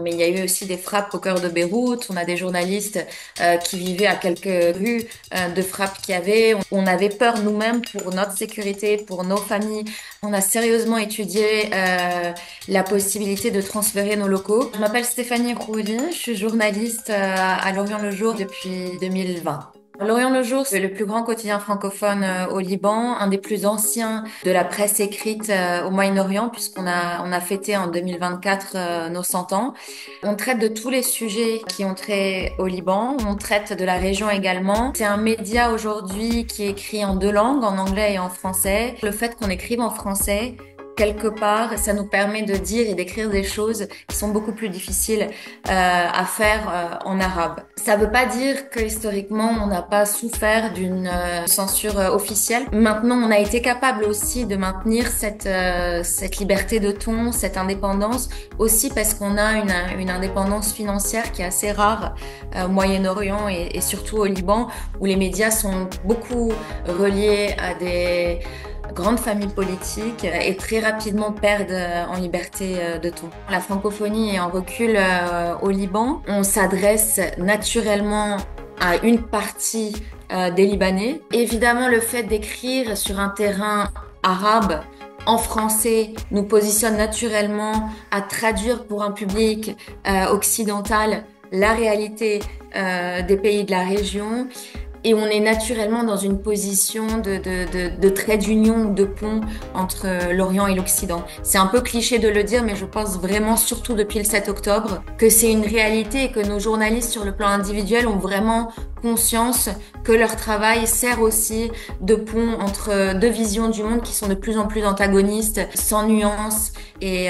Mais il y a eu aussi des frappes au cœur de Beyrouth. On a des journalistes qui vivaient à quelques rues de frappes qu'il y avait. On avait peur nous-mêmes pour notre sécurité, pour nos familles. On a sérieusement étudié la possibilité de transférer nos locaux. Je m'appelle Stéphanie Roudy, je suis journaliste à L'Orient le Jour depuis 2020. L'Orient le Jour, c'est le plus grand quotidien francophone au Liban, un des plus anciens de la presse écrite au Moyen-Orient, puisqu'on a fêté en 2024 nos 100 ans. On traite de tous les sujets qui ont trait au Liban, on traite de la région également. C'est un média aujourd'hui qui est écrit en deux langues, en anglais et en français. Le fait qu'on écrive en français, quelque part, ça nous permet de dire et d'écrire des choses qui sont beaucoup plus difficiles à faire en arabe. Ça veut pas dire que historiquement on n'a pas souffert d'une censure officielle. Maintenant, on a été capable aussi de maintenir cette liberté de ton, cette indépendance, aussi parce qu'on a une indépendance financière qui est assez rare au Moyen-Orient et surtout au Liban, où les médias sont beaucoup reliés à des grandes familles politiques et très rapidement perdent en liberté de ton. La francophonie est en recul au Liban. On s'adresse naturellement à une partie des Libanais. Évidemment, le fait d'écrire sur un terrain arabe en français nous positionne naturellement à traduire pour un public occidental la réalité des pays de la région. Et on est naturellement dans une position de trait d'union, de pont entre l'Orient et l'Occident. C'est un peu cliché de le dire, mais je pense vraiment, surtout depuis le 7 octobre, que c'est une réalité et que nos journalistes sur le plan individuel ont vraiment conscience que leur travail sert aussi de pont entre deux visions du monde qui sont de plus en plus antagonistes, sans nuances et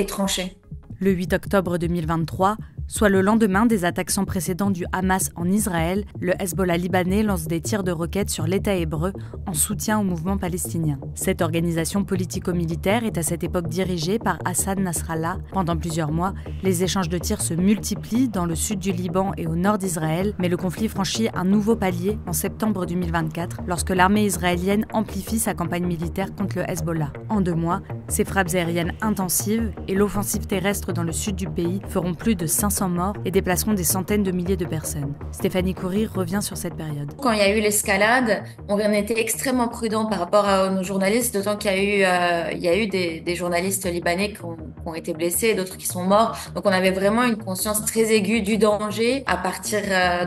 tranchées. Le 8 octobre 2023, soit le lendemain des attaques sans précédent du Hamas en Israël, le Hezbollah libanais lance des tirs de roquettes sur l'État hébreu en soutien au mouvement palestinien. Cette organisation politico-militaire est à cette époque dirigée par Hassan Nasrallah. Pendant plusieurs mois, les échanges de tirs se multiplient dans le sud du Liban et au nord d'Israël, mais le conflit franchit un nouveau palier en septembre 2024, lorsque l'armée israélienne amplifie sa campagne militaire contre le Hezbollah. En 2 mois, ces frappes aériennes intensives et l'offensive terrestre dans le sud du pays feront plus de 500 morts et déplaceront des centaines de milliers de personnes. Stéphanie Coury revient sur cette période. Quand il y a eu l'escalade, on était extrêmement prudent par rapport à nos journalistes, d'autant qu'il y a eu des journalistes libanais qui ont été blessés, d'autres qui sont morts. Donc on avait vraiment une conscience très aiguë du danger. À partir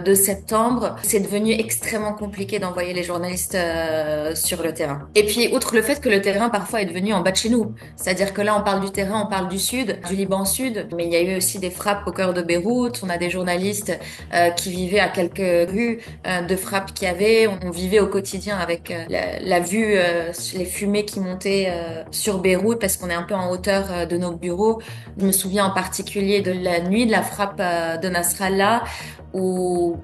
de septembre, c'est devenu extrêmement compliqué d'envoyer les journalistes sur le terrain. Et puis, outre le fait que le terrain parfois est devenu en bas de chez nous, c'est-à-dire que là on parle du terrain, on parle du sud, du Liban sud, mais il y a eu aussi des frappes au cœur de Beyrouth. On a des journalistes qui vivaient à quelques rues de frappes qu'il y avait. On vivait au quotidien avec la vue, les fumées qui montaient sur Beyrouth parce qu'on est un peu en hauteur de nos bureaux. Je me souviens en particulier de la nuit de la frappe de Nasrallah où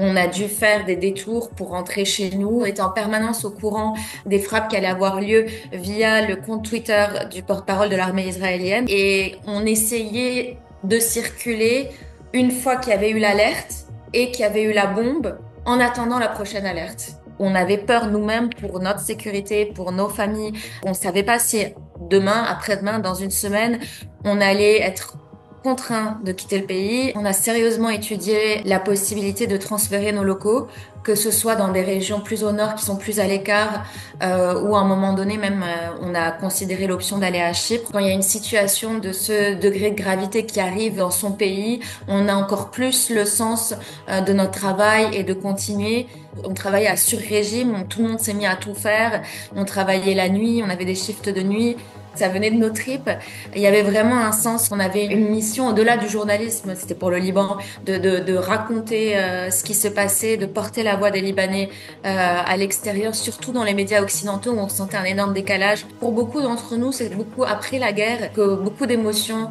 on a dû faire des détours pour rentrer chez nous. On était en permanence au courant des frappes qui allaient avoir lieu via le compte Twitter du porte-parole de l'armée israélienne. Et on essayait de circuler une fois qu'il y avait eu l'alerte et qu'il y avait eu la bombe en attendant la prochaine alerte. On avait peur nous-mêmes pour notre sécurité, pour nos familles. On ne savait pas si demain, après-demain, dans une semaine, on allait être contraint de quitter le pays. On a sérieusement étudié la possibilité de transférer nos locaux, que ce soit dans des régions plus au nord qui sont plus à l'écart, ou à un moment donné même on a considéré l'option d'aller à Chypre. Quand il y a une situation de ce degré de gravité qui arrive dans son pays, on a encore plus le sens de notre travail et de continuer. On travaillait à sur-régime, tout le monde s'est mis à tout faire. On travaillait la nuit, on avait des shifts de nuit. Ça venait de nos tripes. Il y avait vraiment un sens. On avait une mission au-delà du journalisme. C'était pour le Liban de raconter ce qui se passait, de porter la voix des Libanais à l'extérieur, surtout dans les médias occidentaux où on sentait un énorme décalage. Pour beaucoup d'entre nous, c'est beaucoup après la guerre que beaucoup d'émotions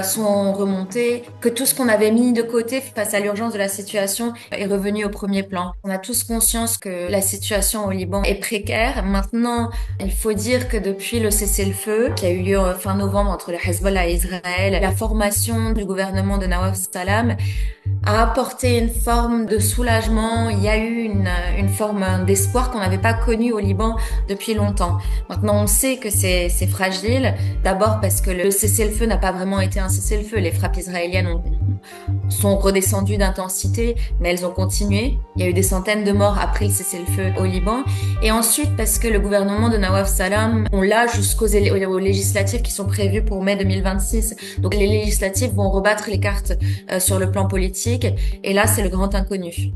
sont remontées, que tout ce qu'on avait mis de côté face à l'urgence de la situation est revenu au premier plan. On a tous conscience que la situation au Liban est précaire. Maintenant, il faut dire que depuis le cessez-le-feu qui a eu lieu fin novembre entre le Hezbollah et Israël, la formation du gouvernement de Nawaf Salam, a apporté une forme de soulagement. Il y a eu une forme d'espoir qu'on n'avait pas connue au Liban depuis longtemps. Maintenant, on sait que c'est fragile. D'abord parce que le cessez-le-feu n'a pas vraiment été un cessez-le-feu. Les frappes israéliennes sont redescendues d'intensité, mais elles ont continué. Il y a eu des centaines de morts après le cessez-le-feu au Liban. Et ensuite, parce que le gouvernement de Nawaf Salam, on l'a aux législatives qui sont prévues pour mai 2026. Donc les législatives vont rebattre les cartes sur le plan politique. Et là, c'est le grand inconnu.